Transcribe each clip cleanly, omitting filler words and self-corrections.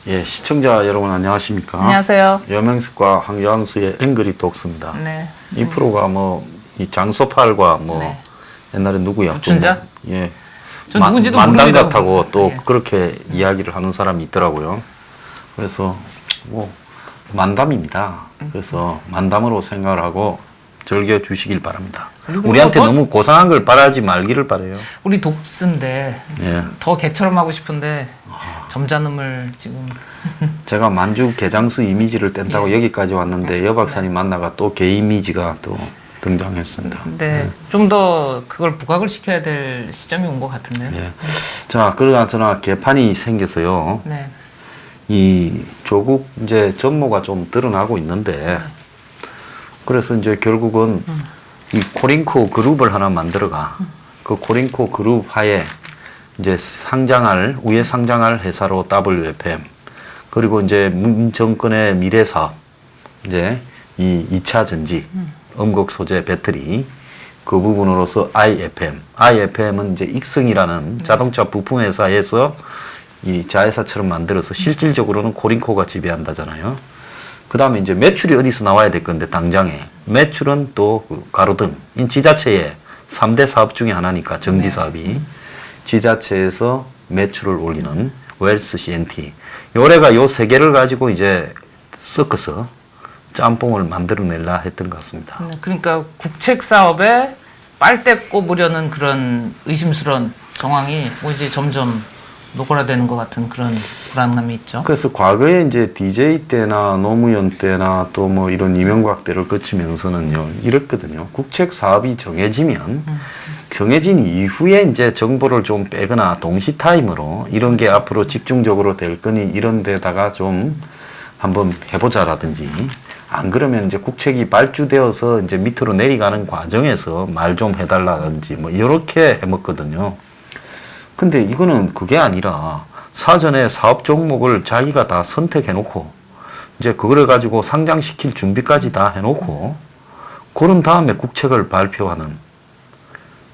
예, 시청자 여러분 안녕하십니까? 안녕하세요. 여명석과 황교안수의 앵그리 독스입니다. 네. 이 프로가 이 장소팔과 네. 옛날에 누구야? 노춘자? 예. 전 누군지도 만당 모릅니다. 같다고 또 예. 그렇게 이야기를 하는 사람이 있더라고요. 그래서 만담입니다. 그래서 만담으로 생각을 하고 즐겨주시길 바랍니다. 우리한테 너무 고상한 걸 바라지 말기를 바라요. 우리 독스인데 예. 더 개처럼 하고 싶은데 점잖음을 지금 제가 만주 개장수 이미지를 뗀다고 여기까지 왔는데 여 박사님 만나가 또 개 이미지가 또 등장했습니다. 네. 좀 더 그걸 부각을 시켜야 될 시점이 온 것 같은데요. 예. 자, 그러나 개판이 생겨서요. 네. 이 조국 이제 전모가 좀 드러나고 있는데 그래서 이제 결국은 이 코링코 그룹을 하나 만들어가 그 코링코 그룹 하에 이제 우에 상장할 회사로 WFM 그리고 이제 문 정권의 미래 사업 이제 이 2차 전지 음극 소재 배터리 그 부분으로서 IFM은 이제 익성이라는 자동차 부품 회사에서 이 자회사처럼 만들어서 실질적으로는 코링코가 지배한다잖아요. 그 다음에 이제 매출이 어디서 나와야 될 건데 당장에 매출은 또 그 가로등 지자체의 3대 사업 중에 하나니까 정지 사업이 지자체에서 매출을 올리는 웰스 CNT 요래가 요 세 개를 가지고 이제 섞어서 짬뽕을 만들어내려 했던 것 같습니다. 네. 그러니까 국책 사업에 빨대 꼽으려는 그런 의심스러운 정황이 뭐 이제 점점 노골화되는 것 같은 그런 불안감이 있죠. 그래서 과거에 이제 DJ 때나 노무현 때나 또 뭐 이런 이명박 때를 거치면서는요, 이랬거든요. 국책 사업이 정해지면 정해진 이후에 이제 정보를 좀 빼거나 동시 타임으로 이런 게 앞으로 집중적으로 될 거니 이런 데다가 좀 한번 해보자라든지 안 그러면 이제 국책이 발주되어서 이제 밑으로 내려가는 과정에서 말 좀 해달라든지 뭐 이렇게 해먹거든요. 근데 이거는 그게 아니라 사전에 사업 종목을 자기가 다 선택해놓고 이제 그거를 가지고 상장시킬 준비까지 다 해놓고 그런 다음에 국책을 발표하는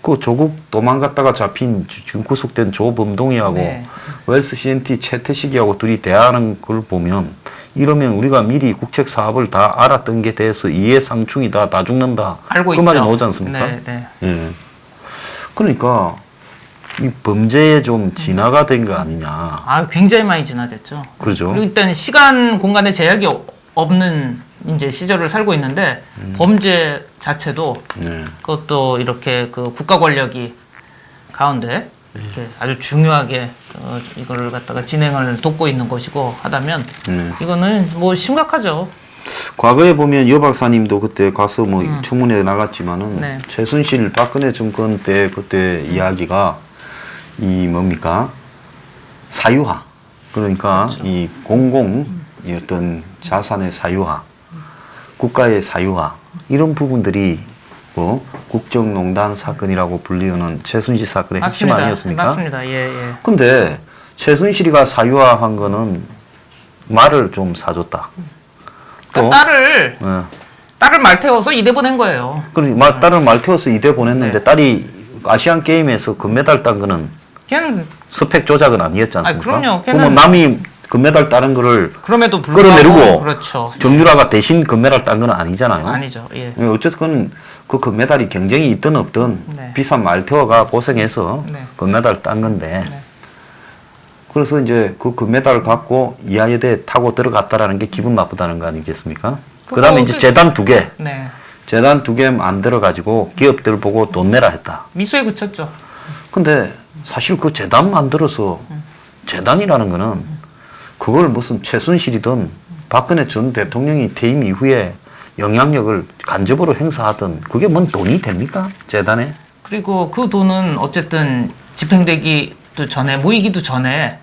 그 조국 도망갔다가 잡힌 지금 구속된 조범동이하고 네. 웰스 CNT 최태식이하고 둘이 대화하는 걸 보면 이러면 우리가 미리 국책 사업을 다 알았던 게 돼서 이해상충이다 다 죽는다 알고 그 있죠. 말이 나오지 않습니까? 네, 네. 예. 그러니까 이 범죄에 좀 진화가 된 거 아니냐. 아, 굉장히 많이 진화됐죠. 그러죠. 그리고 일단 시간 공간의 제약이 없는 이제 시절을 살고 있는데 범죄 자체도 네. 그것도 이렇게 그 국가 권력이 가운데 이렇게 아주 중요하게 이거를 갖다가 진행을 돕고 있는 것이고 하다면 네. 이거는 뭐 심각하죠. 과거에 보면 여 박사님도 그때 가서 뭐 청문회에 나갔지만은 네. 최순실 박근혜 정권 때 그때 이야기가 이 뭡니까 사유화 그러니까 그렇죠. 이 공공 이 어떤 자산의 사유화 국가의 사유화 이런 부분들이 뭐 국정농단 사건이라고 불리우는 최순실 사건의 핵심 맞습니다. 아니었습니까? 맞습니다. 예, 예. 근데 최순실이가 사유화한 거는 말을 좀 사줬다. 그러니까 예. 딸을 말 태워서 이대 보낸 거예요. 그러니까 딸을 말 태워서 이대 보냈는데 네. 딸이 아시안 게임에서 금메달 딴 거는 걔는 스펙 조작은 아니었지 않습니까? 그럼요. 그러면 남이 금메달 따는 거를 그럼에도 불구하고 끌어내리고 그렇죠. 정유라가 대신 금메달 딴 건 아니잖아요. 아니죠. 예. 어쨌든 그 금메달이 경쟁이 있든 없든 네. 비싼 말 태워가 고생해서 네. 금메달 딴 건데 네. 그래서 이제 그 금메달을 갖고 이하여대 타고 들어갔다라는 게 기분 나쁘다는 거 아니겠습니까? 그 다음에 이제 재단 2개. 네. 재단 2개 만들어가지고 기업들 보고 돈 내라 했다. 미소에 그쳤죠. 근데 사실 그 재단 만들어서 재단이라는 거는 그걸 무슨 최순실이든 박근혜 전 대통령이 퇴임 이후에 영향력을 간접으로 행사하든 그게 뭔 돈이 됩니까? 재단에? 그리고 그 돈은 어쨌든 집행되기도 전에 모이기도 전에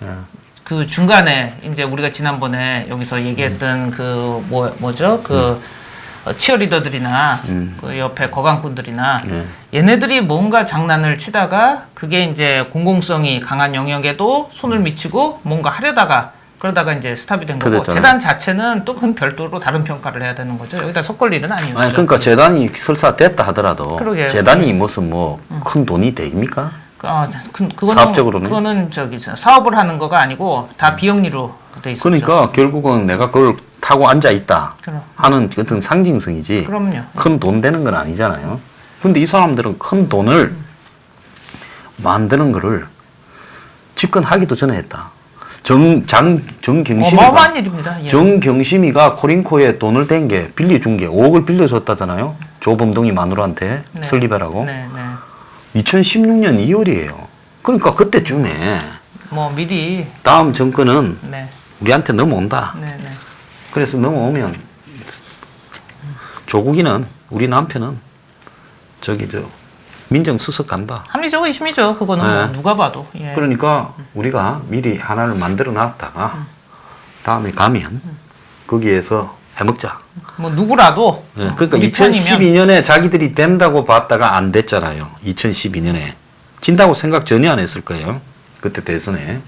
그 중간에 이제 우리가 지난번에 여기서 얘기했던 그 뭐죠? 그 치어리더들이나 그 옆에 거강꾼들이나 얘네들이 뭔가 장난을 치다가 그게 이제 공공성이 강한 영역에도 손을 미치고 뭔가 하려다가 그러다가 이제 스탑이 된 거고 그랬잖아요. 재단 자체는 또 그건 별도로 다른 평가를 해야 되는 거죠. 여기다 섞을 일은 아니죠. 아니 그러니까 재단이 설사 됐다 하더라도 그러게요. 재단이 무슨 뭐 큰 돈이 됩니까? 그거는 사업적으로는? 그거는 저기 사업을 하는 거가 아니고 다 비영리로 돼 있었죠. 그러니까 결국은 내가 그걸 타고 앉아 있다 그럼. 하는 어떤 상징성이지. 그럼요. 큰 돈 되는 건 아니잖아요. 근데 이 사람들은 큰 돈을 만드는 거를 집권하기도 전에 했다. 정경심이가 어마어마한 일입니다. 예. 정경심이가 코링코에 돈을 댄 게 빌려준 게 5억을 빌려줬다잖아요. 조범동이 마누라한테 네. 설립해라고. 네, 네. 2016년 2월이에요. 그러니까 그때쯤에 뭐 미리 다음 정권은 네. 우리한테 넘어온다. 네, 네. 그래서 넘어오면 조국이는 우리 남편은 저기 저 민정수석 간다. 합리적 의심이죠. 그거는 네. 뭐 누가 봐도. 예. 그러니까 우리가 미리 하나를 만들어 놨다가 다음에 가면 거기에서 해먹자. 뭐 누구라도 그러니까 우리 편이면 2012년에 자기들이 된다고 봤다가 안 됐잖아요. 2012년에 진다고 생각 전혀 안 했을 거예요. 그때 대선에.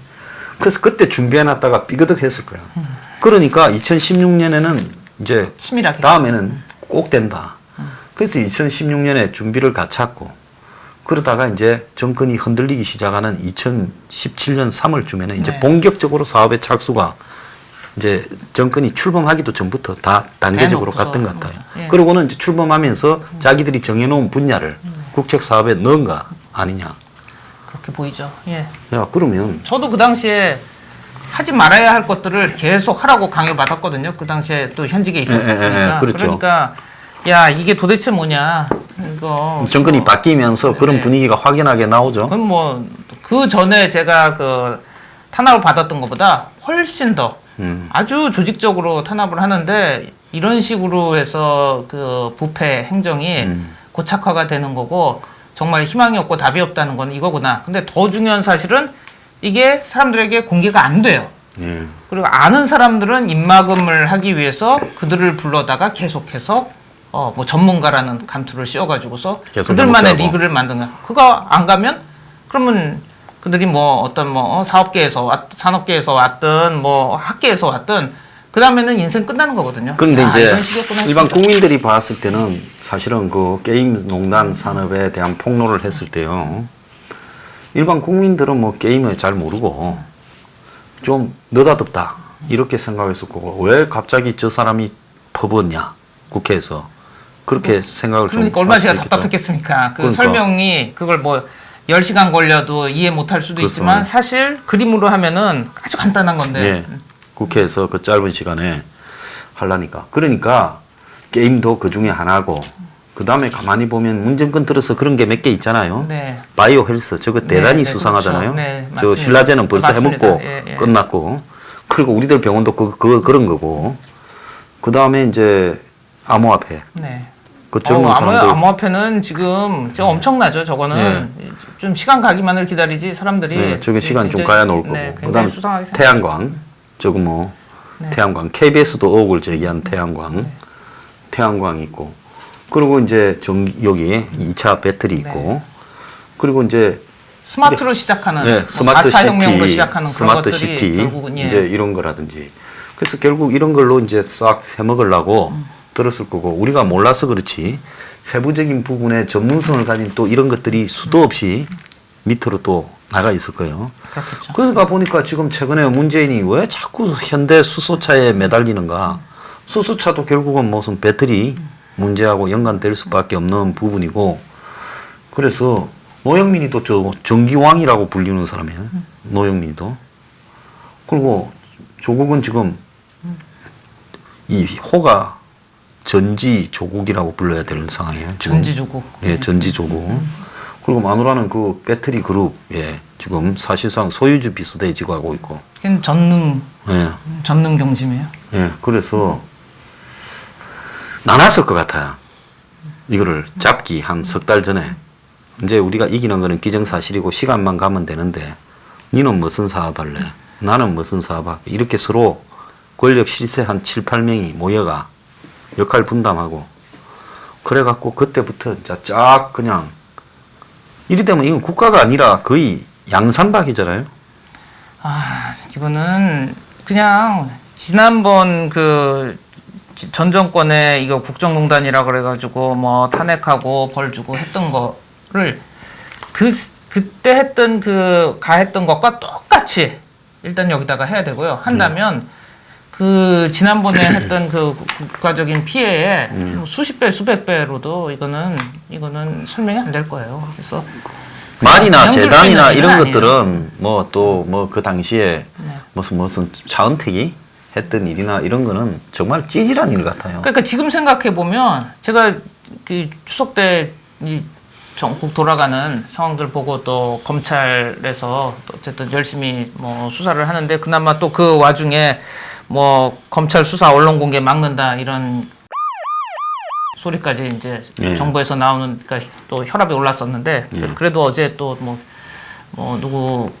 그래서 그때 준비해놨다가 삐그덕했을 거야. 그러니까 2016년에는 이제 치밀하게. 다음에는 꼭 된다. 그래서 2016년에 준비를 갖췄고 그러다가 이제 정권이 흔들리기 시작하는 2017년 3월쯤에는 이제 네. 본격적으로 사업에 착수가 이제 정권이 출범하기도 전부터 다 단계적으로 대놓고서 갔던 것 같아요. 예. 그러고는 이제 출범하면서 자기들이 정해놓은 분야를 국책 사업에 넣은가 아니냐. 그렇게 보이죠. 예. 야 그러면 저도 그 당시에 하지 말아야 할 것들을 계속 하라고 강요받았거든요. 그 당시에 또 현직에 있었으니까. 그렇죠. 그러니까 야 이게 도대체 뭐냐. 이거 정권이 뭐, 바뀌면서 그런 네. 분위기가 확연하게 나오죠. 그건 뭐 그 전에 제가 그 탄압을 받았던 것보다 훨씬 더 아주 조직적으로 탄압을 하는데 이런 식으로 해서 그 부패 행정이 고착화가 되는 거고 정말 희망이 없고 답이 없다는 건 이거구나. 근데 더 중요한 사실은 이게 사람들에게 공개가 안 돼요. 예. 그리고 아는 사람들은 입막음을 하기 위해서 그들을 불러다가 계속해서 뭐 전문가라는 감투를 씌워가지고서 계속 그들만의 해먹자고. 리그를 만드는 거야. 그거 안 가면 그러면 그들이 뭐 어떤 뭐 산업계에서 산업계에서 왔든 뭐 학계에서 왔든 그 다음에는 인생 끝나는 거거든요. 그런데 이제 이런 식이었구나 일반 했습니다. 국민들이 봤을 때는 사실은 그 게임 농단 산업에 대한 폭로를 했을 때요. 일반 국민들은 뭐 게임을 잘 모르고 좀 느닷없다 이렇게 생각했을 거고 왜 갑자기 저 사람이 퍼붓냐 국회에서 그렇게 생각을 좀 그러니까 얼마나 할 제가 수도 있겠죠. 답답했겠습니까? 그 그러니까. 설명이 그걸 뭐 10시간 걸려도 이해 못할 수도 그렇죠. 있지만 사실 그림으로 하면은 아주 간단한 건데 예, 국회에서 그 짧은 시간에 하려니까 그러니까 게임도 그 중에 하나고 그 다음에 가만히 보면 문정권 들어서 그런 게 몇 개 있잖아요. 네. 바이오 헬스 저거 대단히 네, 수상하잖아요. 그렇죠. 네, 저 맞습니다. 신라제는 벌써 맞습니다. 해먹고 예, 예. 끝났고 그리고 우리들 병원도 그런 거고 그 다음에 이제 암호화폐 네. 그 젊은 사람들 암호화폐는 지금 저 엄청나죠. 저거는 좀 시간 가기만을 기다리지 사람들이. 네, 저게 시간 좀 굉장히- 가야 놓을 거고 네, 그 굉장히 다음에 수상하게 생각- 태양광 저거 뭐 네. 태양광 KBS도 의혹을 제기한 태양광 태양광 있고 그리고 이제 여기 2차 배터리 있고 그리고 이제 스마트로 시작하는 네, 뭐 스마트 4차 혁명으로 시티, 시작하는 그런 스마트 것들이 시티 결국은 예. 이제 이런 거라든지 그래서 결국 이런 걸로 이제 싹 해먹으려고 들었을 거고 우리가 몰라서 그렇지 세부적인 부분에 전문성을 가진 또 이런 것들이 수도 없이 밑으로 또 나가 있을 거예요. 그렇겠죠. 그러니까 보니까 지금 최근에 문재인이 왜 자꾸 현대 수소차에 매달리는가? 수소차도 결국은 무슨 배터리 문제하고 연관될 수밖에 없는 부분이고 그래서 노영민이도 저 전기왕이라고 불리는 사람이에요. 노영민이도. 그리고 조국은 지금 이 호가 전지조국이라고 불러야 되는 상황이에요. 지금. 전지조국. 예, 전지조국. 그리고 마누라는 그 배터리 그룹에 지금 사실상 소유주 비슷해지고 하고 있고. 걔는 전능 경심이에요. 예, 그래서 나눴을 것 같아요. 이거를 잡기 한 석 달 전에. 이제 우리가 이기는 거는 기정사실이고 시간만 가면 되는데 니는 무슨 사업할래? 나는 무슨 사업할래? 이렇게 서로 권력 실세 한 7, 8명이 모여가 역할 분담하고 그래갖고 그때부터 쫙 그냥 이리 되면 이건 국가가 아니라 거의 양산박이잖아요. 아, 이거는 그냥 지난번 그 전 정권에 이거 국정농단이라 그래가지고 뭐 탄핵하고 벌 주고 했던 거를 그때 했던 가했던 것과 똑같이 일단 여기다가 해야 되고요. 한다면 그 지난번에 했던 그 국가적인 피해의 뭐 수십 배, 수백 배로도 이거는 설명이 안 될 거예요. 그래서 말이나 그냥 재단이나 명줄 수 있는 이런 일은 것들은 뭐 또 뭐 그 당시에 네. 무슨 차은택이 했던 일이나 이런 거는 정말 찌질한 일 같아요. 그러니까 지금 생각해 보면 제가 그 추석 때 이 전국 돌아가는 상황들 보고 또 검찰에서 또 어쨌든 열심히 뭐 수사를 하는데 그나마 또 그 와중에 뭐 검찰 수사 언론 공개 막는다 이런 소리까지 이제 예. 정부에서 나오는 그러니까 또 혈압이 올랐었는데 그래도 어제 또 뭐 누구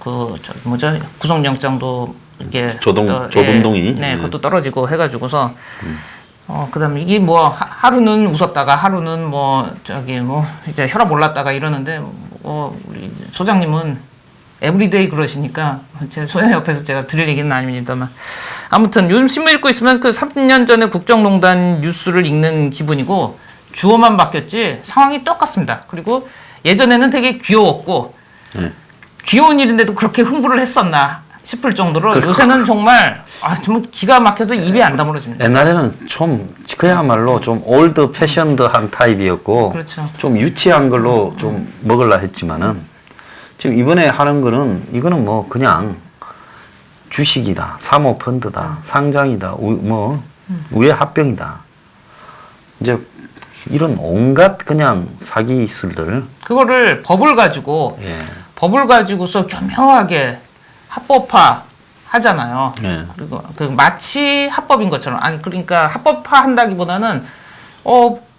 뭐죠 구속영장도 이게 조동동이 네 그것도 떨어지고 해가지고서 그다음에 이게 뭐 하루는 웃었다가 하루는 뭐 저기 뭐 이제 혈압 올랐다가 이러는데 우리 소장님은 에브리데이 그러시니까 제 소장 옆에서 제가 드릴 얘기는 아닙니다만 아무튼 요즘 신문 읽고 있으면 그 3년 전에 국정농단 뉴스를 읽는 기분이고 주어만 바뀌었지 상황이 똑같습니다. 그리고 예전에는 되게 귀여웠고 귀여운 일인데도 그렇게 흥분을 했었나 싶을 정도로 요새는 정말 정말 기가 막혀서 입이 안 다물어집니다. 옛날에는 좀 그야말로 좀 올드 패션드한 타입이었고 그렇죠. 좀 유치한 걸로 좀 먹으려 했지만은 지금 이번에 하는 거는 이거는 뭐 그냥 주식이다, 사모펀드다, 상장이다, 우회 합병이다. 이제 이런 온갖 그냥 사기 기술들 그거를 법을 가지고 법을 가지고서 교묘하게 합법화 하잖아요. 그리고 그 마치 합법인 것처럼 그러니까 합법화 한다기보다는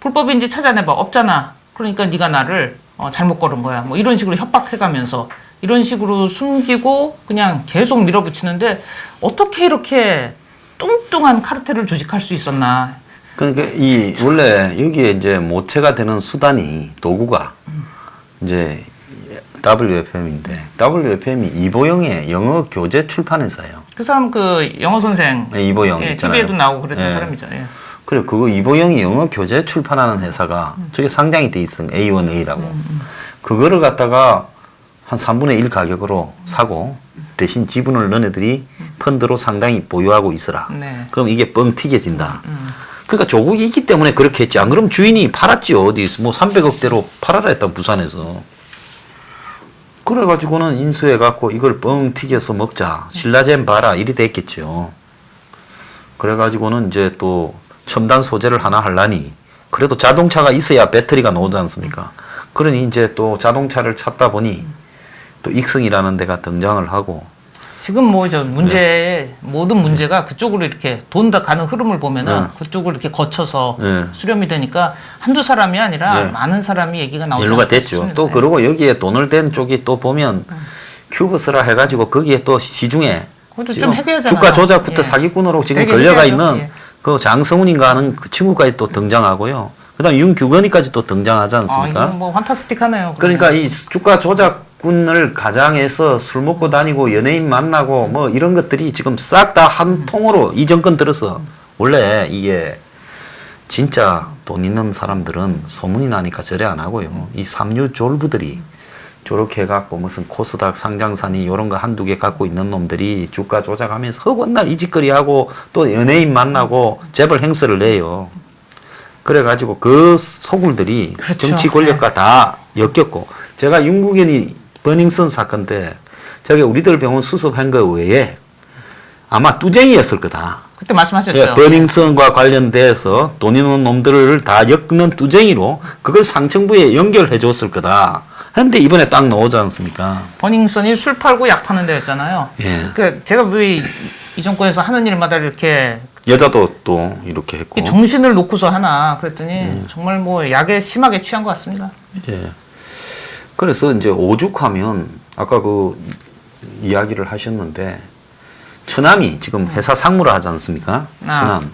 불법인지 찾아내봐 없잖아. 그러니까 네가 나를 잘못 걸은 거야. 뭐 이런 식으로 협박해가면서 이런 식으로 숨기고 그냥 계속 밀어붙이는데 어떻게 이렇게 뚱뚱한 카르텔을 조직할 수 있었나? 그러니까 이 원래 여기에 이제 모체가 되는 수단이 도구가 이제 WFM인데 WFM이 이보영의 영어 교재 출판회사예요. 그 사람 그 영어 선생 이보영 있잖아요. TV에도 나오고 그랬던 사람이죠. 예. 그래 그거 이보영이 영어 교재 출판하는 회사가 저게 상장이 돼 있어 A1A라고 그거를 갖다가 한 3분의 1 가격으로 사고 대신 지분을 너네들이 펀드로 상당히 보유하고 있어라. 네. 그럼 이게 뻥 튀겨진다. 그러니까 조국이 있기 때문에 그렇게 했지. 안 그러면 주인이 팔았지요. 어디 뭐 300억대로 팔아라 했던 부산에서. 그래가지고는 인수해갖고 이걸 뻥 튀겨서 먹자. 신라젠 봐라. 이리 됐겠죠. 그래가지고는 이제 또 첨단 소재를 하나 하려니 그래도 자동차가 있어야 배터리가 나오지 않습니까? 그러니 이제 또 자동차를 찾다 보니 또 익성이라는 데가 등장을 하고 지금 뭐 저 모든 문제가 그쪽으로 이렇게 돈 다 가는 흐름을 보면은 그쪽을 이렇게 거쳐서 수렴이 되니까 한두 사람이 아니라 많은 사람이 얘기가 나오죠. 연루가 됐죠. 또 그러고 여기에 돈을 댄 쪽이 또 보면 큐브스라 해가지고 거기에 또 시중에 그것도 좀 해결하잖아요. 주가 조작부터 사기꾼으로 지금 걸려가 해결하죠. 있는 그 장성훈인가 하는 그 친구까지 또 등장하고요. 그다음 윤규건이까지 또 등장하지 않습니까? 이거 뭐 판타스틱하네요. 그러니까 이 주가 조작꾼을 가장해서 술 먹고 다니고 연예인 만나고 뭐 이런 것들이 지금 싹 다 한 통으로 이 정권 들어서 원래 이게 진짜 돈 있는 사람들은 소문이 나니까 저래 안 하고요. 이 삼류 졸부들이 저렇게 해갖고 무슨 코스닥 상장산이 이런 거 한두 개 갖고 있는 놈들이 주가 조작하면서 허건날 이 짓거리 하고 또 연예인 만나고 재벌 행세를 내요. 그래가지고 그 소굴들이 그렇죠. 정치 권력과 다 엮였고 제가 윤국현이 버닝썬 사건 때 저게 우리들 병원 수습한 거 외에 아마 뚜쟁이였을 거다. 그때 말씀하셨죠. 예, 버닝썬과 관련돼서 돈 있는 놈들을 다 엮는 뚜쟁이로 그걸 상층부에 연결해 줬을 거다. 근데 이번에 딱 나오지 않습니까? 버닝썬이 술 팔고 약 파는 데였잖아요. 예. 그러니까 제가 왜 이 정권에서 하는 일마다 이렇게 여자도 또 이렇게 했고. 정신을 놓고서 하나 그랬더니 정말 뭐 약에 심하게 취한 것 같습니다. 예. 그래서 이제 오죽하면 아까 그 이야기를 하셨는데 처남이 지금 회사 상무를 하지 않습니까? 처남.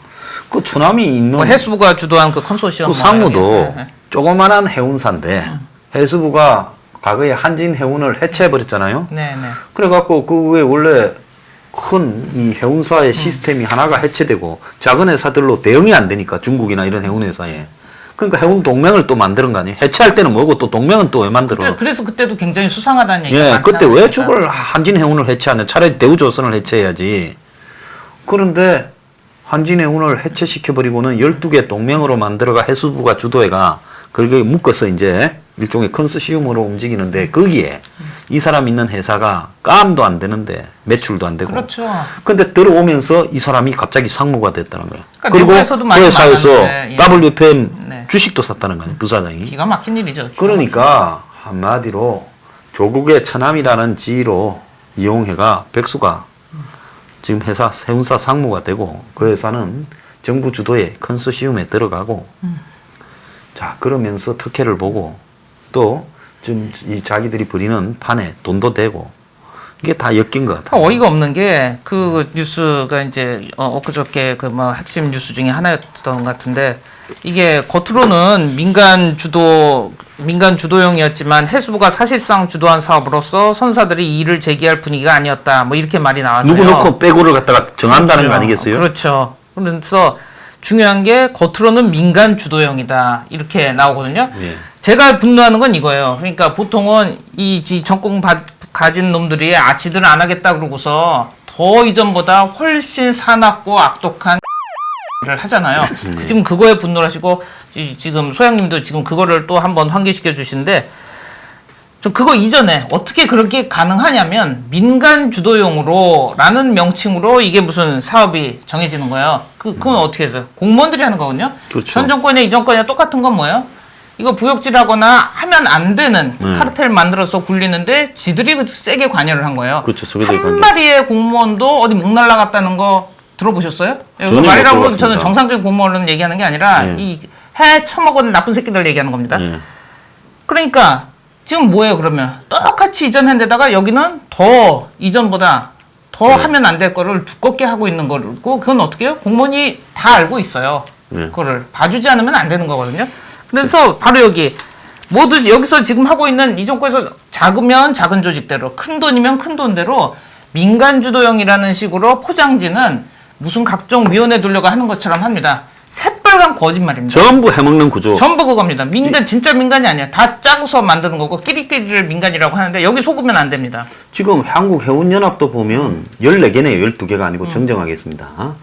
그 처남이 있는 뭐 해수부가 주도한 그 컨소시엄 그 상무도 조그만한 해운사인데 해수부가 과거에 한진해운을 해체해버렸잖아요. 네네. 그래갖고 그 외에 원래 큰 이 해운사의 시스템이 하나가 해체되고 작은 회사들로 대응이 안 되니까 중국이나 이런 해운회사에 그러니까 해운 동맹을 또 만드는 거 아니에요? 해체할 때는 뭐고 또 동맹은 또 왜 만들어? 그래서 그때도 굉장히 수상하다는 얘기가 예, 많지 그때 왜 않습니까? 저걸 한진해운을 해체하냐? 차라리 대우조선을 해체해야지. 그런데 한진해운을 해체시켜버리고는 12개 동맹으로 만들어가 해수부가 주도해가 그렇게 묶어서 이제 일종의 컨소시엄으로 움직이는데 거기에 이 사람 있는 회사가 깜도 안 되는데 매출도 안 되고. 그렇죠. 근데 들어오면서 이 사람이 갑자기 상무가 됐다는 거예요. 그러니까 그리고 미국에서도 그 많이 회사에서 많았는데, 예. WPM 네. 주식도 샀다는 거예요. 부사장이. 기가 막힌 일이죠. 그러니까 한마디로 조국의 처남이라는 지위로 이용해가 백수가 지금 회사 해운사 상무가 되고 그 회사는 정부 주도의 컨소시엄에 들어가고 자 그러면서 특혜를 보고 또 지금 이 자기들이 벌이는 판에 돈도 되고 이게 다 엮인 것 같아요. 어이가 없는 게 그 뉴스가 이제 엊그저께 그 뭐 핵심 뉴스 중에 하나였던 것 같은데 이게 겉으로는 민간 주도형이었지만 해수부가 사실상 주도한 사업으로서 선사들이 이 일을 제기할 분위기가 아니었다. 뭐 이렇게 말이 나와서요. 누구 놓고 빼고를 갖다가 정한다는 그렇죠. 거 아니겠어요? 그렇죠. 그래서 중요한 게 겉으로는 민간 주도형이다. 이렇게 나오거든요. 예. 제가 분노하는 건 이거예요. 그러니까 보통은 이 전공 가진 놈들이 아치들은 안 하겠다 그러고서 더 이전보다 훨씬 사납고 악독한 를 하잖아요. 지금 그거에 분노를 하시고 지금 소장님도 지금 그거를 또 한번 환기시켜 주시는데 좀 그거 이전에 어떻게 그렇게 가능하냐면 민간 주도용으로라는 명칭으로 이게 무슨 사업이 정해지는 거예요. 그건 어떻게 해서 공무원들이 하는 거거든요. 그렇죠. 전 정권이나 이 정권이나 똑같은 건 뭐예요? 이거 부역질하거나 하면 안 되는 카르텔 만들어서 굴리는데 지들이 세게 관여를 한 거예요. 그렇죠. 소비자의 한 관계. 마리의 공무원도 어디 목 날라갔다는 거 들어보셨어요? 전혀 못 말이라고 들어봤습니다. 저는 정상적인 공무원을 얘기하는 게 아니라 예. 이 해 처먹은 나쁜 새끼들 얘기하는 겁니다. 예. 그러니까 지금 뭐예요 그러면 똑같이 이전한 데다가 여기는 더 이전보다 더 네. 하면 안 될 거를 두껍게 하고 있는 거고 그건 어떻게 해요? 공무원이 다 알고 있어요. 네. 그거를 봐주지 않으면 안 되는 거거든요. 그래서 바로 여기 모두 여기서 지금 하고 있는 이 정권에서 작으면 작은 조직대로 큰 돈이면 큰 돈대로 민간 주도형이라는 식으로 포장지는 무슨 각종 위원회 돌려가 하는 것처럼 합니다. 새빨간 거짓말입니다. 전부 해먹는 구조. 전부 그겁니다. 민간 진짜 민간이 아니야. 다 짜고서 만드는 거고 끼리끼리를 민간이라고 하는데 여기 속으면 안 됩니다. 지금 한국해운연합도 보면 14개네요. 12개가 아니고 정정하겠습니다.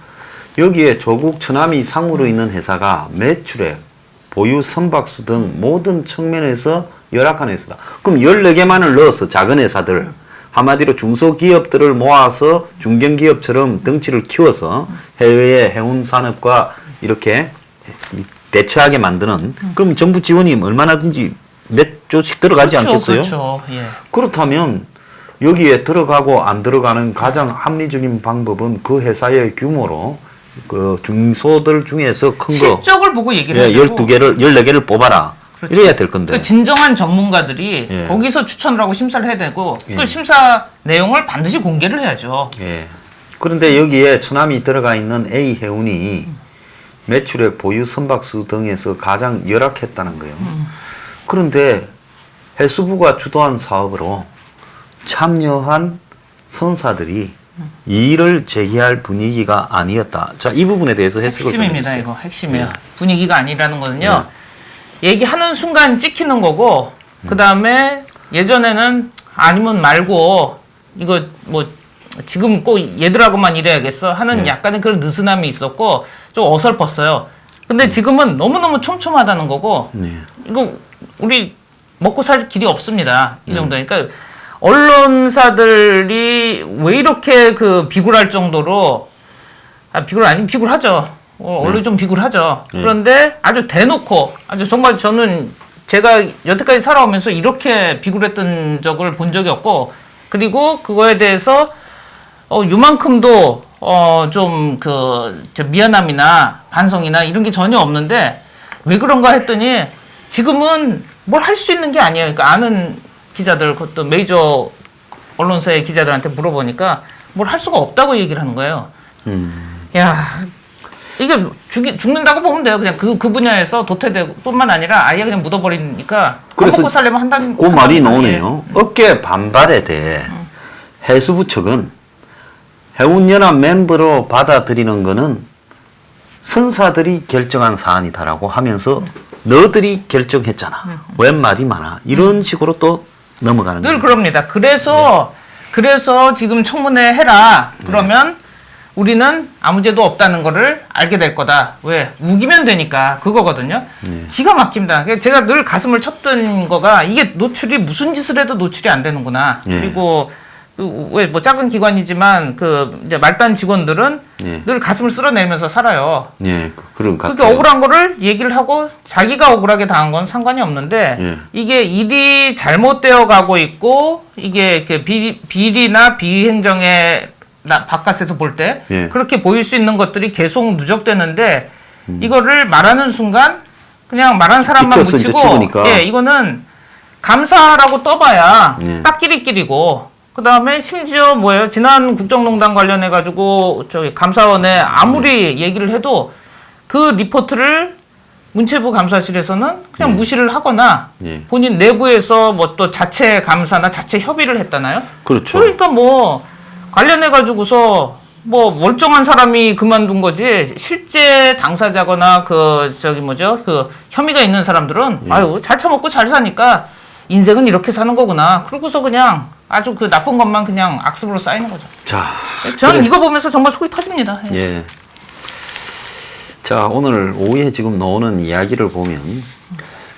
여기에 조국 처남이 상무로 있는 회사가 매출액, 보유 선박수 등 모든 측면에서 열악한 회사다. 그럼 14개만을 넣어서 작은 회사들 한마디로 중소기업들을 모아서 중견기업처럼 덩치를 키워서 해외의 해운산업과 이렇게 대처하게 만드는 그럼 정부 지원이 얼마나든지 몇 조씩 들어가지 그렇죠, 않겠어요? 그렇죠. 예. 그렇다면 여기에 들어가고 안 들어가는 가장 합리적인 방법은 그 회사의 규모로 그 중소들 중에서 큰 거 실적을 보고 얘기를 예, 해야 되고 12개를 14개를 뽑아라. 그렇죠. 이래야 될 건데. 그 진정한 전문가들이 예. 거기서 추천을 하고 심사를 해야 되고 예. 그 심사 내용을 반드시 공개를 해야죠. 예. 그런데 여기에 처남이 들어가 있는 A 해운이 매출액, 보유 선박수 등에서 가장 열악했다는 거예요. 그런데 해수부가 주도한 사업으로 참여한 선사들이 이의를 제기할 분위기가 아니었다. 자, 이 부분에 대해서 해석을 좀 핵심입니다. 해주세요. 이거 핵심이에요. 분위기가 아니라는 거는요. 얘기하는 순간 찍히는 거고 그 다음에 예전에는 아니면 말고 이거 뭐 지금 꼭 얘들하고만 이래야겠어 하는 약간의 그런 느슨함이 있었고 좀 어설펐어요. 근데 지금은 너무너무 촘촘하다는 거고 네. 이거 우리 먹고 살 길이 없습니다. 이 정도니까 언론사들이 왜 이렇게 그 비굴할 정도로 비굴 아니면 비굴하죠. 원래 좀 비굴하죠. 그런데 아주 대놓고 아주 정말 저는 제가 여태까지 살아오면서 이렇게 비굴했던 적을 본 적이 없고 그리고 그거에 대해서 요만큼도 좀 미안함이나 반성이나 이런 게 전혀 없는데 왜 그런가 했더니 지금은 뭘 할 수 있는 게 아니에요. 그러니까 아는 기자들 그것도 메이저 언론사의 기자들한테 물어보니까 뭘 할 수가 없다고 얘기를 하는 거예요. 야 이게 죽는다고 보면 돼요. 그냥 그 분야에서 도태되고 뿐만 아니라 아예 그냥 묻어버리니까 그래서 먹고 살려면 한다는 그 말이 나오네요. 업계 반발에 대해 해수부 측은 해운연합 멤버로 받아들이는 거는 선사들이 결정한 사안이다라고 하면서 너들이 결정했잖아. 웬 말이 많아. 이런 식으로 또 넘어가는 늘 거예요. 그럽니다. 그래서 지금 청문회 해라. 그러면 우리는 아무 죄도 없다는 거를 알게 될 거다. 왜? 우기면 되니까 그거거든요. 기가 막힙니다. 제가 늘 가슴을 쳤던 거가 이게 노출이 무슨 짓을 해도 노출이 안 되는구나. 그리고 왜 뭐 작은 기관이지만 그 이제 말단 직원들은 늘 가슴을 쓸어내면서 살아요. 예, 그런 것 그게 같아요. 억울한 거를 얘기를 하고 자기가 억울하게 당한 건 상관이 없는데 이게 일이 잘못되어 가고 있고 이게 그 비리나 비행정의 바깥에서 볼 때 그렇게 보일 수 있는 것들이 계속 누적되는데 이거를 말하는 순간 그냥 말한 사람만 찍혀서 이제 묻히고 죽으니까. 예, 이거는 감사라고 떠봐야 예. 딱 끼리끼리고 그 다음에 심지어 뭐예요? 지난 국정농단 관련해 가지고 저기 감사원에 아무리 얘기를 해도 그 리포트를 문체부 감사실에서는 그냥 무시를 하거나 본인 내부에서 뭐 또 자체 감사나 자체 협의를 했다나요? 그렇죠. 그러니까 뭐 관련해 가지고서 뭐 멀쩡한 사람이 그만둔 거지 실제 당사자거나 그 저기 뭐죠? 그 혐의가 있는 사람들은 아유 잘 처먹고 잘 사니까 인생은 이렇게 사는 거구나. 그러고서 그냥 아주 그 나쁜 것만 그냥 악습으로 쌓이는 거죠. 자, 저는 이거 보면서 정말 속이 터집니다. 예. 예. 자, 오늘 오후에 지금 나오는 이야기를 보면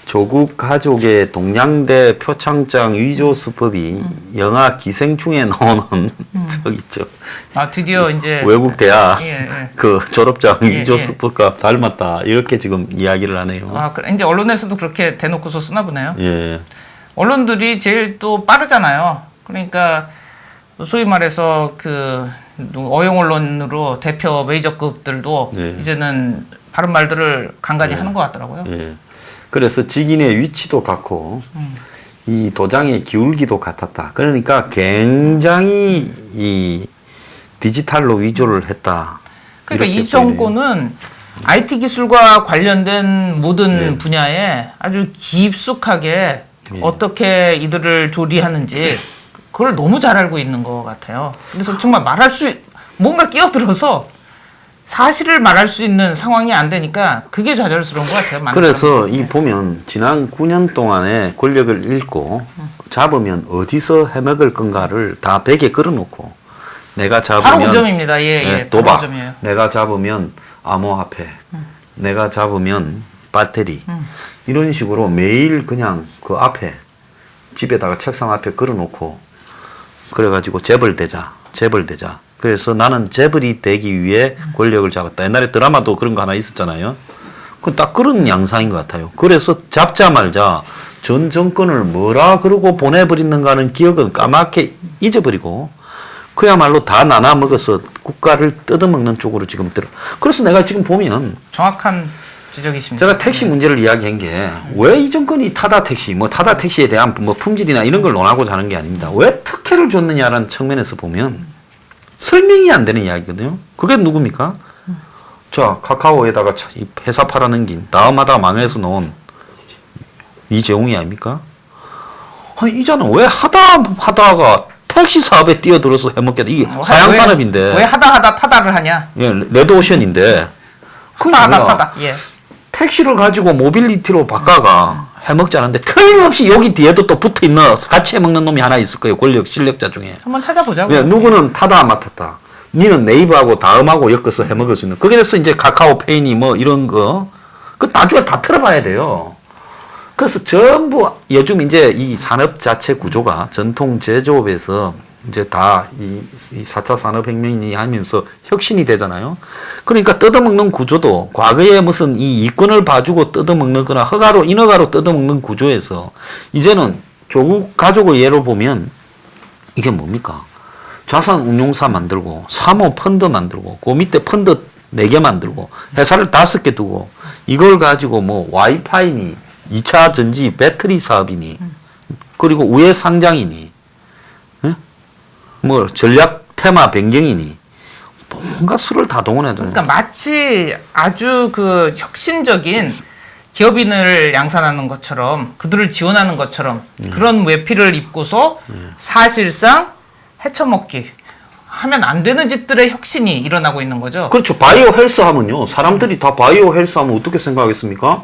조국 가족의 동양대 표창장 위조 수법이 영화 기생충에 나오는 저기 있죠. 아 드디어 이제 외국 대학 예. 그 졸업장 예, 위조 예. 수법과 닮았다 이렇게 지금 이야기를 하네요. 아 이제 언론에서도 그렇게 대놓고서 쓰나 보네요. 예. 언론들이 제일 또 빠르잖아요. 그러니까 소위 말해서 그 어용 언론으로 대표 메이저급들도 이제는 바른 말들을 간간히 하는 것 같더라고요. 예. 그래서 직인의 위치도 같고 이 도장의 기울기도 같았다. 그러니까 굉장히 이 디지털로 위조를 했다. 그러니까 이렇게 이 정권은 IT 기술과 관련된 모든 네. 분야에 아주 깊숙하게 어떻게 이들을 조리하는지 그걸 너무 잘 알고 있는 것 같아요. 그래서 정말 뭔가 끼어들어서 사실을 말할 수 있는 상황이 안 되니까 그게 좌절스러운 것 같아요. 많은 그래서 사람들이. 이 보면 지난 9년 동안에 권력을 잃고 잡으면 어디서 해먹을 건가를 다 베개 끌어놓고 내가 잡으면 바로 그 점입니다. 예. 도박. 바로 그 점이에요. 내가 잡으면 암호화폐. 내가 잡으면 배터리. 이런 식으로 매일 그냥 그 앞에 집에다가 책상 앞에 걸어놓고 그래가지고 재벌되자. 그래서 나는 재벌이 되기 위해 권력을 잡았다. 옛날에 드라마도 그런 거 하나 있었잖아요. 그건 딱 그런 양상인 것 같아요. 그래서 잡자마자 전 정권을 뭐라 그러고 보내버리는가는 기억은 까맣게 잊어버리고 그야말로 다 나눠 먹어서 국가를 뜯어먹는 쪽으로 지금 들어. 그래서 내가 지금 보면 정확한 지적이십니다. 제가 택시 문제를 이야기한 게 왜 이 정권이 타다 택시에 대한 뭐 품질이나 이런 걸 논하고자 하는 게 아닙니다. 왜 특혜를 줬느냐라는 측면에서 보면 설명이 안 되는 이야기거든요. 그게 누굽니까? 자, 카카오에다가 이 회사 팔아넘긴 다음 하다 망해서 놓은 이재용이 아닙니까? 아니 이자는 왜 하다가 택시 사업에 뛰어들어서 해먹겠다. 이게 사양 산업인데. 왜 하다 타다를 하냐? 예, 레드오션인데. 타다. 예. 택시를 가지고 모빌리티로 바꿔가 해먹지 않은데 틀림없이 여기 뒤에도 또 붙어 있는 같이 해먹는 놈이 하나 있을 거예요. 실력자 중에. 한번 찾아보자고. 예, 누구는 타다 맡았다. 니는 네이버하고 다음하고 엮어서 해먹을 수 있는. 그래서 이제 카카오페이니 뭐 이런 거. 그 나중에 다 틀어봐야 돼요. 그래서 전부 요즘 이제 이 산업 자체 구조가 전통 제조업에서 이제 다 이 4차 산업혁명이 하면서 혁신이 되잖아요. 그러니까 뜯어먹는 구조도 과거에 무슨 이 이권을 봐주고 뜯어먹는 거나 인허가로 뜯어먹는 구조에서 이제는 조국 가족의 예로 보면 이게 뭡니까? 자산 운용사 만들고 사모 펀드 만들고 그 밑에 펀드 4개 만들고 회사를 5개 두고 이걸 가지고 뭐 와이파이니 2차 전지 배터리 사업이니 그리고 우회 상장이니 뭐 전략 테마 변경이니 뭔가 수를 다 동원해도 그러니까 마치 아주 그 혁신적인 기업인을 양산하는 것처럼 그들을 지원하는 것처럼 그런 외피를 입고서 사실상 헤쳐먹기 하면 안 되는 짓들의 혁신이 일어나고 있는 거죠. 그렇죠. 바이오 헬스 하면요. 사람들이 다 바이오 헬스 하면 어떻게 생각하겠습니까?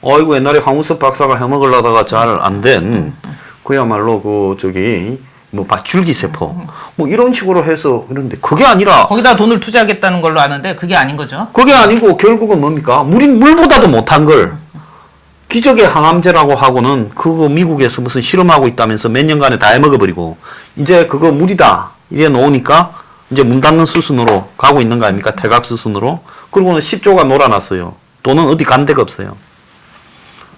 어이구 옛날에 황우석 박사가 해먹으려다가 잘 안 된 그야말로 그 저기 뭐 줄기세포 뭐 이런 식으로 해서 그런데 그게 아니라 거기다 돈을 투자하겠다는 걸로 아는데 그게 아닌 거죠. 그게 아니고 결국은 뭡니까? 물보다도 못한 걸 기적의 항암제라고 하고는 그거 미국에서 무슨 실험하고 있다면서 몇 년간에 다 해먹어버리고 이제 그거 물이다 이래 놓으니까 이제 문 닫는 수순으로 가고 있는 거 아닙니까? 태각 수순으로. 그리고는 10조가 놀아놨어요. 돈은 어디 간 데가 없어요.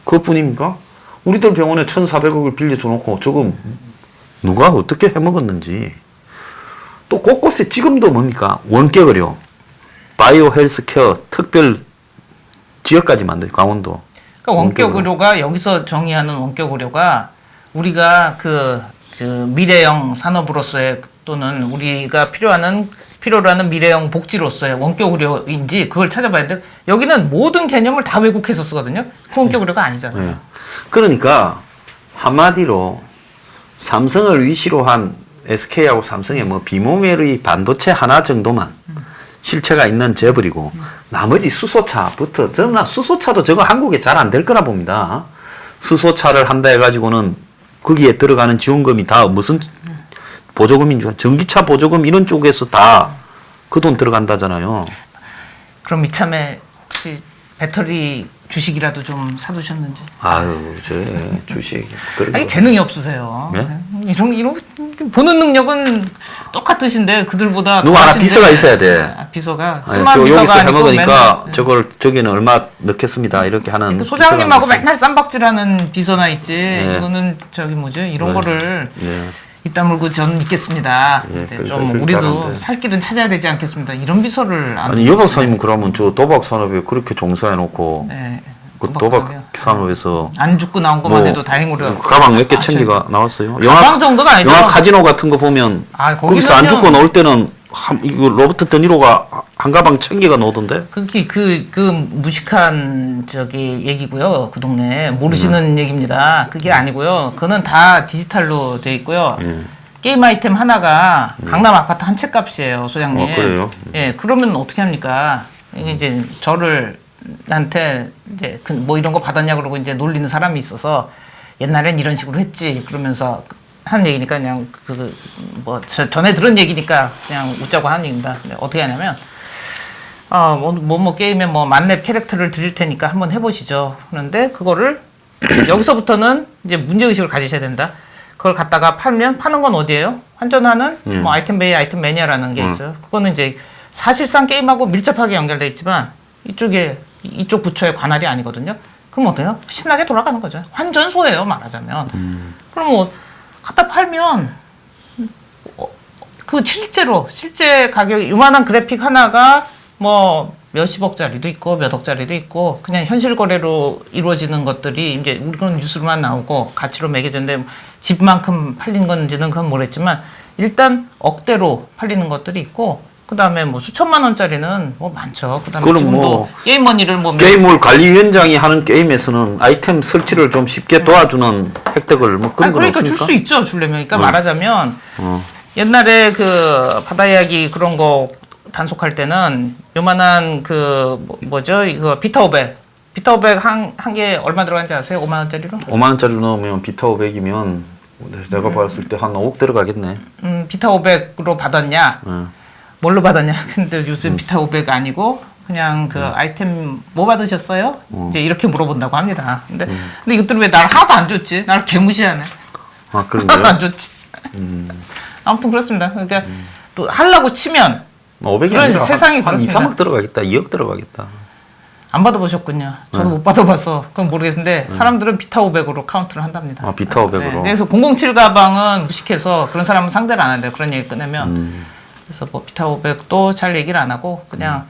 그것뿐입니까? 우리들 병원에 1,400억을 빌려줘 놓고 저거 누가 어떻게 해먹었는지. 또 곳곳에 지금도 뭡니까? 원격 의료, 바이오 헬스케어 특별 지역까지 만들어요. 강원도. 그러니까 원격 의료가 여기서 정의하는 원격 의료가 우리가 그 미래형 산업으로서의 또는 우리가 필요로 하는 미래형 복지로서의 원격 의료인지 그걸 찾아봐야 돼. 여기는 모든 개념을 다 왜곡해서 쓰거든요. 그 원격 의료가 아니잖아요. 네. 그러니까 한마디로 삼성을 위시로 한 SK하고 삼성의 뭐 비모델의 반도체 하나 정도만 실체가 있는 재벌이고 나머지 수소차부터 저는 수소차도 저거 한국에 잘 안 될 거라 봅니다. 수소차를 한다 해가지고는 거기에 들어가는 지원금이 다 무슨 보조금인 줄 전기차 보조금 이런 쪽에서 다 그 돈 들어간다잖아요. 그럼 이참에 혹시 배터리 주식이라도 좀 사두셨는지? 아유, 저 주식. 아니 재능이 없으세요. 네? 이런 보는 능력은 똑같으신데 그들보다 누가 하나 비서가 있어야 돼. 비서가 아니, 스마트 저 비서가 여기서 아니고 해먹으니까 맨날, 저걸 저기는 얼마 넣겠습니다 이렇게 하는 소장님하고 비서가 맨날 쌈박질하는 비서나 있지. 네. 이거는 저기 뭐지 이런 네. 거를 예. 입 다물고 저는 믿겠습니다. 예, 근데 그러니까 좀 그렇게 우리도 하는데. 살 길은 찾아야 되지 않겠습니다. 이런 비서를 안 아니 여 박사님은 그러면 저 도박 산업에 그렇게 종사해 놓고 네. 그 도박 도박 산업에서 안 죽고 나온 것만 뭐 해도 다행으로 가방 몇 개 챙기가 나왔어요. 가방 정도가 아니죠. 영화 카지노 같은 거 보면 아, 거기서 안 거기는요. 죽고 나올 때는 이거 로버트 드니로가 한 가방 챙기가 나오던데. 그게 그 무식한 저기 얘기고요. 그 동네 모르시는 얘기입니다. 그게 아니고요. 그거는 다 디지털로 돼 있고요. 게임 아이템 하나가 강남 아파트 한 채 값이에요, 소장님. 그래요? 예, 그러면 어떻게 합니까? 이게 이제 나한테 이제 뭐 이런 거 받았냐 그러고 이제 놀리는 사람이 있어서 옛날엔 이런 식으로 했지 그러면서 하는 얘기니까 그냥 뭐 전에 들은 얘기니까 그냥 웃자고 하는 얘기입니다. 근데 어떻게 하냐면 뭐 게임에 뭐 만렙 캐릭터를 드릴 테니까 한번 해보시죠. 그런데 그거를 여기서부터는 이제 문제의식을 가지셔야 된다. 그걸 갖다가 파는 건 어디예요? 환전하는 뭐 아이템 베이, 아이템 매니아라는 게 있어요. 그거는 이제 사실상 게임하고 밀접하게 연결돼 있지만 이쪽 부처의 관할이 아니거든요. 그럼 어때요? 신나게 돌아가는 거죠. 환전소예요, 말하자면. 그럼 뭐 갖다 팔면 그 실제 가격이 요만한 그래픽 하나가 뭐 몇십억짜리도 있고 몇 억짜리도 있고 그냥 현실 거래로 이루어지는 것들이 이제 우리는 뉴스로만 나오고 가치로 매겨졌는데 집만큼 팔린 건지는 그건 모르겠지만 일단 억대로 팔리는 것들이 있고 그다음에 뭐 수천만 원짜리는 뭐 많죠. 그다음에 그럼 지금도 뭐 게임머니를 뭐 게임을 관리위원장이 하는 게임에서는 아이템 설치를 좀 쉽게 도와주는 혜택을 뭐 그런 건 그러니까 없습니까? 줄 수 있죠. 주려면. 그러니까 말하자면 옛날에 그 바다 이야기 그런 거 단속할 때는 요만한 뭐죠? 이거 비타 500 한 개 얼마 들어간지 아세요? 5만 원짜리로? 5만 원짜리 넣으면 비타 500이면 내가 봤을 때 한 5억 들어가겠네. 비타 500으로 받았냐? 뭘로 받았냐? 근데 요즘 비타 500 아니고 그냥 그 아이템 뭐 받으셨어요? 이제 이렇게 물어본다고 합니다. 근데 이것들은 왜 나를 하나도 안 줬지? 나를 개무시하네. 아, 하나도 안 줬지. 아무튼 그렇습니다. 그러니까 또 하려고 치면 500이 그런 아니라 세상이 한 2, 그렇습니다. 3억 들어가겠다. 2억 들어가겠다. 안 받아보셨군요. 저도 못 받아봐서 그건 모르겠는데 사람들은 비타 500으로 카운트를 한답니다. 비타 500으로. 네, 그래서 007 가방은 무식해서 그런 사람은 상대를 안 한대요. 그런 얘기 꺼내면. 그래서 뭐 비타 500도 잘 얘기를 안 하고 그냥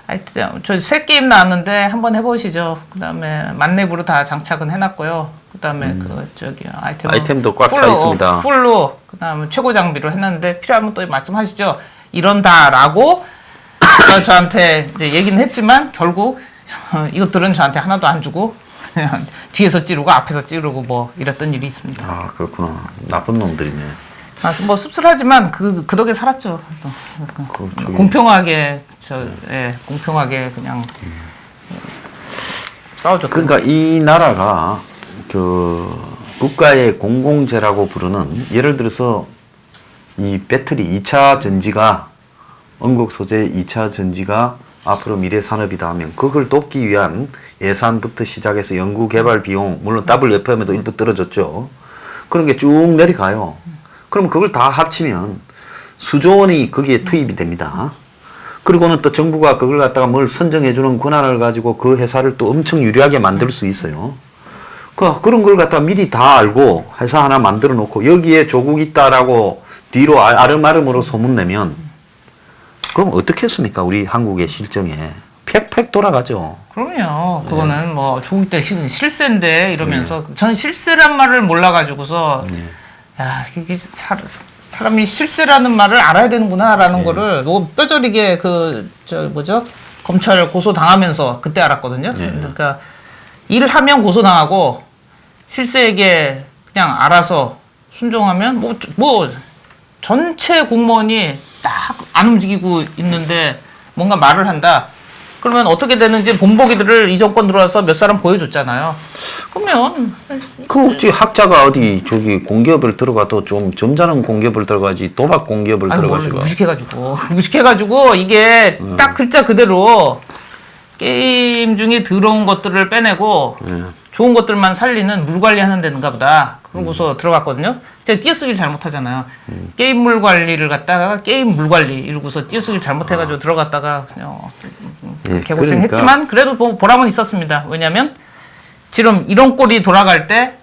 하여튼 저 새 게임 나왔는데 한번 해보시죠. 그다음에 만렙으로 다 장착은 해놨고요. 그다음에 아이템도 꽉 차 있습니다. 풀로 그다음에 최고 장비로 해놨는데 필요하면 또 말씀하시죠. 이런다라고 저한테 이제 얘기는 했지만 결국 이것들은 저한테 하나도 안 주고 그냥 뒤에서 찌르고 앞에서 찌르고 뭐 이랬던 일이 있습니다. 아, 그렇구나. 나쁜 놈들이네. 뭐 씁쓸하지만 그 덕에 살았죠. 또. 공평하게 공평하게 그냥 싸워줬던. 그러니까 이 나라가 그 국가의 공공재라고 부르는 예를 들어서 이 배터리 2차 전지가 원곡 소재 2차 전지가 앞으로 미래 산업이다 하면 그걸 돕기 위한 예산부터 시작해서 연구 개발 비용 물론 WFM에도 일부 떨어졌죠. 그런 게 쭉 내려가요. 그럼 그걸 다 합치면 수조 원이 거기에 투입이 됩니다. 그리고는 또 정부가 그걸 갖다가 뭘 선정해 주는 권한을 가지고 그 회사를 또 엄청 유리하게 만들 수 있어요. 그런 걸 갖다가 미리 다 알고 회사 하나 만들어 놓고 여기에 조국 있다라고 뒤로 아름아름으로 소문내면 그럼 어떻게 했습니까? 우리 한국의 실정에 팩팩 돌아가죠. 그럼요. 그거는 뭐 조국 때 실세인데 이러면서 저는 실세란 말을 몰라가지고서 야 이게 사람이 실세라는 말을 알아야 되는구나라는 거를 너무 뼈저리게 검찰 고소 당하면서 그때 알았거든요. 그러니까 일을 하면 고소 당하고 실세에게 그냥 알아서 순종하면 뭐 전체 공무원이 딱 안 움직이고 있는데 뭔가 말을 한다. 그러면 어떻게 되는지 본보기들을 이 정권 들어와서 몇 사람 보여줬잖아요. 그러면 그 어찌 학자가 어디 저기 공기업을 들어가도 좀 점잖은 공기업을 들어가지 도박 공기업을 들어가지고 무식해가지고 이게 딱 글자 그대로 게임 중에 더러운 것들을 빼내고 좋은 것들만 살리는 물 관리하는 데인가 보다. 그러고서 들어갔거든요. 제가 띄어쓰기를 잘못하잖아요. 게임 물 관리를 갖다가 게임 물 관리 이러고서 띄어쓰기를 잘못해가지고 들어갔다가 그냥 개고생했지만 그래도 보람은 있었습니다. 왜냐하면 지금 이런 꼴이 돌아갈 때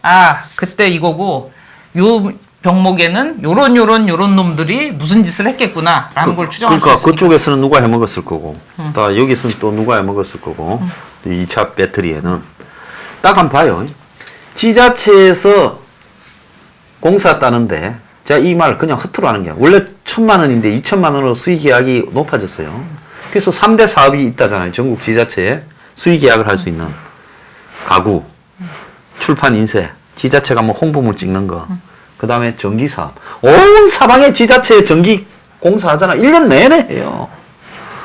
그때 이거고 요 병목에는 요런 놈들이 무슨 짓을 했겠구나라는 걸 추정할 수 그러니까 있습니다. 그쪽에서는 누가 해먹었을 거고 또 여기서는 또 누가 해먹었을 거고 2차 배터리에는 딱 한번 봐요. 지자체에서 공사 따는데 제가 이 말 그냥 허투루 하는 게 원래 1,000만 원인데 2,000만 원으로 수의 계약이 높아졌어요. 그래서 3대 사업이 있다잖아요. 전국 지자체에 수의 계약을 할 수 있는 가구, 출판 인쇄, 지자체가 뭐 홍보물 찍는 거, 그 다음에 전기 사업. 온 사방에 지자체 전기 공사하잖아. 1년 내내 해요.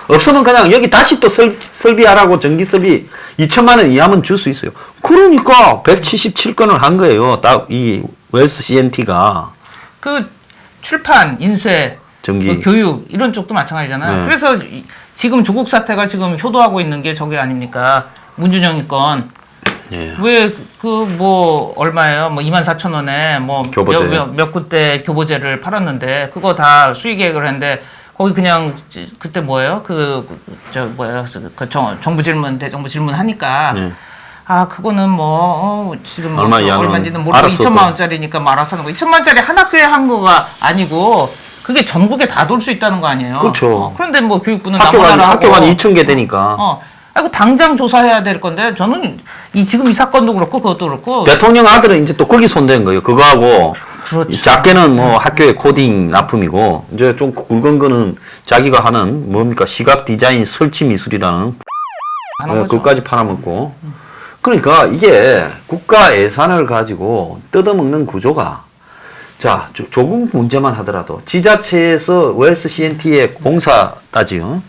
없으면 그냥 여기 다시 또 설비하라고 전기 설비 2,000만 원 이하면 줄 수 있어요. 그러니까 177건을 한 거예요. 딱 이 웰스 CNT가. 그 출판, 인쇄, 전기. 그 교육 이런 쪽도 마찬가지잖아요. 네. 그래서 지금 조국 사태가 지금 효도하고 있는 게 저게 아닙니까? 문준영이 건. 예. 왜 그 뭐 얼마예요? 뭐 24,000원에 뭐 교보제. 몇 군데 교보제를 팔았는데 그거 다 수의 계획을 했는데 거기 그냥 그때 뭐예요? 정부 질문 대정부 질문 하니까 예. 그거는 지금 얼마 이하는 얼마인지는 모르고 알았어, 2천만 원짜리니까 말아서 하는 거. 2천만 원짜리 한 학교에 한 거가 아니고 그게 전국에 다 돌 수 있다는 거 아니에요? 그렇죠. 그런데 뭐 교육부는 학교가 2,000개 되니까. 당장 조사해야 될 건데 저는 지금 이 사건도 그렇고 그것도 그렇고 대통령 아들은 이제 또 거기 손댄 거예요. 그거하고 그렇죠. 작게는 뭐 학교의 코딩 납품이고 이제 좀 굵은 거는 자기가 하는 뭡니까 시각 디자인 설치 미술이라는 그것까지 팔아먹고 그러니까 이게 국가 예산을 가지고 뜯어먹는 구조가 자 조국 문제만 하더라도 지자체에서 웰스 CNT의 공사 따지요.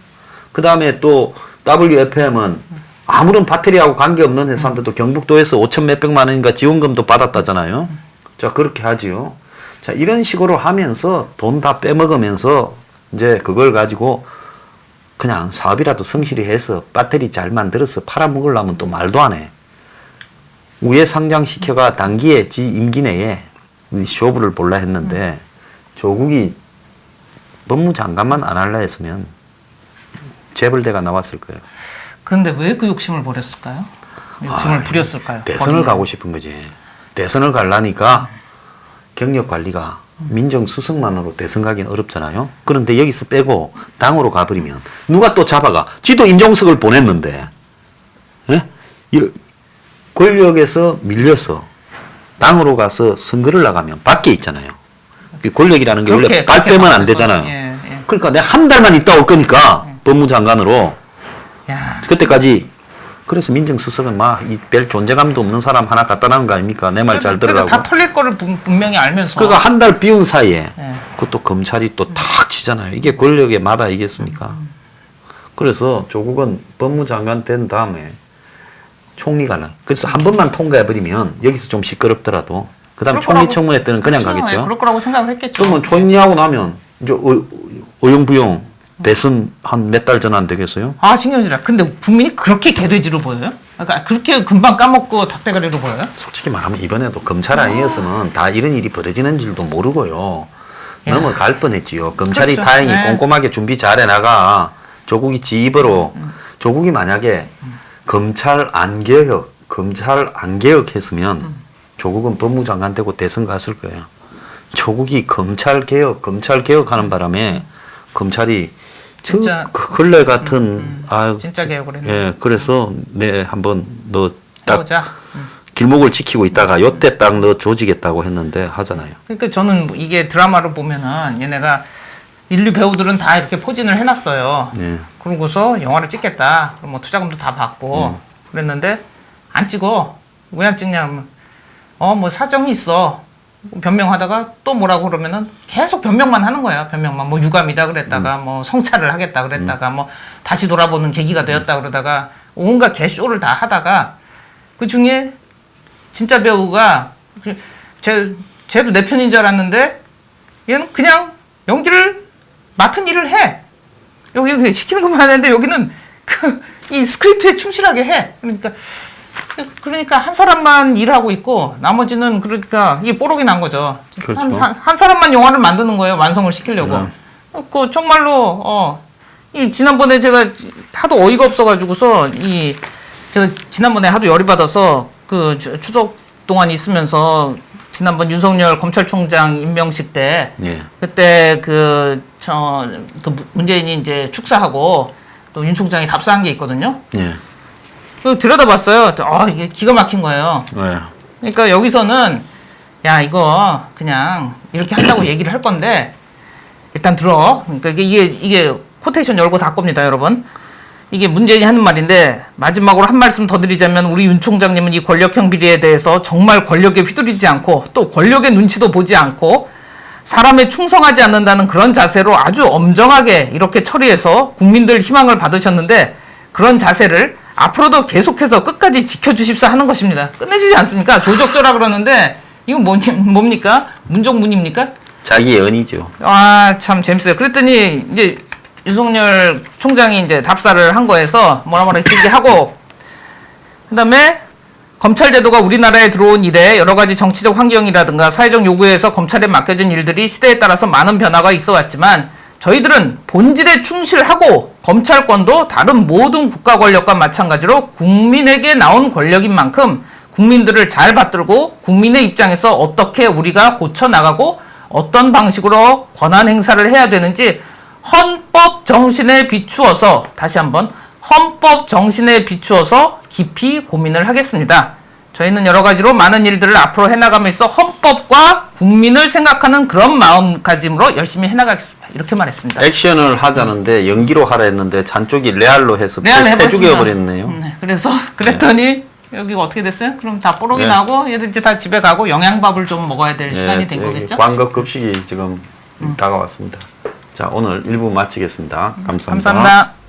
그 다음에 또 WFM은 아무런 배터리하고 관계없는 회사인데도 경북도에서 5천 몇백만 원인가 지원금도 받았다잖아요. 자, 그렇게 하지요. 자, 이런 식으로 하면서 돈 다 빼먹으면서 이제 그걸 가지고 그냥 사업이라도 성실히 해서 배터리 잘 만들어서 팔아먹으려면 또 말도 안 해. 우에 상장시켜가 단기에 지 임기 내에 쇼부를 볼라 했는데 조국이 법무장관만 안 할라 했으면 재벌대가 나왔을 거예요. 그런데 왜 그 욕심을 버렸을까요? 욕심을 부렸을까요? 대선을 가고 싶은 거지. 대선을 가려니까 경력 관리가 민정수석만으로 대선 가기는 어렵잖아요. 그런데 여기서 빼고 당으로 가버리면 누가 또 잡아가. 지도 임종석을 보냈는데 예? 권력에서 밀려서 당으로 가서 선거를 나가면 밖에 있잖아요. 권력이라는 게 원래 발 빼면 안 되잖아요. 예. 그러니까 내가 한 달만 있다 올 거니까 법무장관으로 그때까지 그래서 민정수석은 막 이 별 존재감도 없는 사람 하나 갖다 놓은 거 아닙니까? 내 말 잘 들으라고. 다 털릴 거를 분명히 알면서. 그러니까 한 달 비운 사이에 그것도 검찰이 또 탁 치잖아요. 이게 권력의 마다이겠습니까? 그래서 조국은 법무장관 된 다음에 총리가 나. 그래서 한 번만 통과해버리면 여기서 좀 시끄럽더라도 그다음 그럴 총리 거라고. 청문회 때는 그냥 그렇죠. 가겠죠. 예, 그럴 거라고 생각을 했겠죠. 그러면 총리하고 나면 이제 어영부영 대선 한 몇 달 전 안 되겠어요? 아, 신경 쓰라. 근데 국민이 그렇게 개돼지로 보여요? 그러니까 그렇게 금방 까먹고 닭대가리로 보여요? 솔직히 말하면 이번에도 검찰 아니었으면 다 이런 일이 벌어지는 줄도 모르고요. 야. 넘어갈 뻔했지요. 검찰이 그렇죠. 다행히 네. 꼼꼼하게 준비 잘해 나가. 조국이 지 입으로 조국이 만약에 검찰 안 개혁했으면 조국은 법무장관 되고 대선 갔을 거예요. 조국이 검찰 개혁하는 바람에 검찰이 진짜 근래 같은 진짜 개혁을 했네. 예, 그래서 한번 너딱 해보자. 길목을 지키고 있다가 요때 딱 너 조지겠다고 했는데 하잖아요. 그러니까 저는 이게 드라마로 보면은 얘네가 인류 배우들은 다 이렇게 포진을 해놨어요. 예. 그러고서 영화를 찍겠다. 그럼 뭐 투자금도 다 받고 그랬는데 안 찍어. 왜 안 찍냐면 뭐 사정이 있어. 변명하다가 또 뭐라고 그러면은 계속 변명만 하는 거야. 변명만. 뭐 유감이다 그랬다가 뭐 성찰을 하겠다 그랬다가 뭐 다시 돌아보는 계기가 되었다 그러다가 온갖 개쇼를 다 하다가 그 중에 진짜 배우가 쟤도 내 편인 줄 알았는데 얘는 그냥 연기를 맡은 일을 해. 여기 시키는 것만 하는데 여기는 이 스크립트에 충실하게 해. 그러니까 한 사람만 일하고 있고 나머지는 그러니까 이게 뽀록이 난 거죠. 그렇죠. 한 사람만 영화를 만드는 거예요. 완성을 시키려고. 그 정말로 이 지난번에 제가 하도 어이가 없어가지고서 제가 지난번에 하도 열이 받아서 그 추석 동안 있으면서 지난번 윤석열 검찰총장 임명식 때 예. 그때 문재인이 이제 축사하고 또 윤 총장이 답사한 게 있거든요. 예. 그 들여다봤어요. 이게 기가 막힌 거예요. 예. 그러니까 여기서는 야 이거 그냥 이렇게 한다고 얘기를 할 건데 일단 들어. 그러니까 이게 코테이션 열고 닫 겁니다, 여러분. 이게 문재인이 하는 말인데 마지막으로 한 말씀 더 드리자면 우리 윤 총장님은 이 권력형 비리에 대해서 정말 권력에 휘둘리지 않고 또 권력의 눈치도 보지 않고 사람에 충성하지 않는다는 그런 자세로 아주 엄정하게 이렇게 처리해서 국민들 희망을 받으셨는데 그런 자세를 앞으로도 계속해서 끝까지 지켜주십사 하는 것입니다. 끝내주지 않습니까? 조적조라 그러는데 이건 뭡니까? 문정문입니까? 자기 연이죠. 참 재밌어요. 그랬더니 이제 윤석열 총장이 이제 답사를 한 거에서 뭐라 길게 하고 그다음에 검찰 제도가 우리나라에 들어온 이래 여러 가지 정치적 환경이라든가 사회적 요구에서 검찰에 맡겨진 일들이 시대에 따라서 많은 변화가 있어 왔지만 저희들은 본질에 충실하고 검찰권도 다른 모든 국가 권력과 마찬가지로 국민에게 나온 권력인 만큼 국민들을 잘 받들고 국민의 입장에서 어떻게 우리가 고쳐나가고 어떤 방식으로 권한 행사를 해야 되는지 헌법 정신에 비추어서 다시 한번 헌법 정신에 비추어서 깊이 고민을 하겠습니다. 저희는 여러 가지로 많은 일들을 앞으로 해나가면서 헌법과 국민을 생각하는 그런 마음가짐으로 열심히 해나가겠습니다. 이렇게 말했습니다. 액션을 하자는데 연기로 하라 했는데 잔쪽이 레알로 해서 레알로 해버렸습니다. 죽여버렸네요. 네, 그래서 그랬더니 여기가 어떻게 됐어요? 그럼 다 뽀록이 네. 나고 얘들 이제 다 집에 가고 영양밥을 좀 먹어야 될 시간이 된 거겠죠? 광급 급식이 지금 다가왔습니다. 자, 오늘 1부 마치겠습니다. 감사합니다. 감사합니다.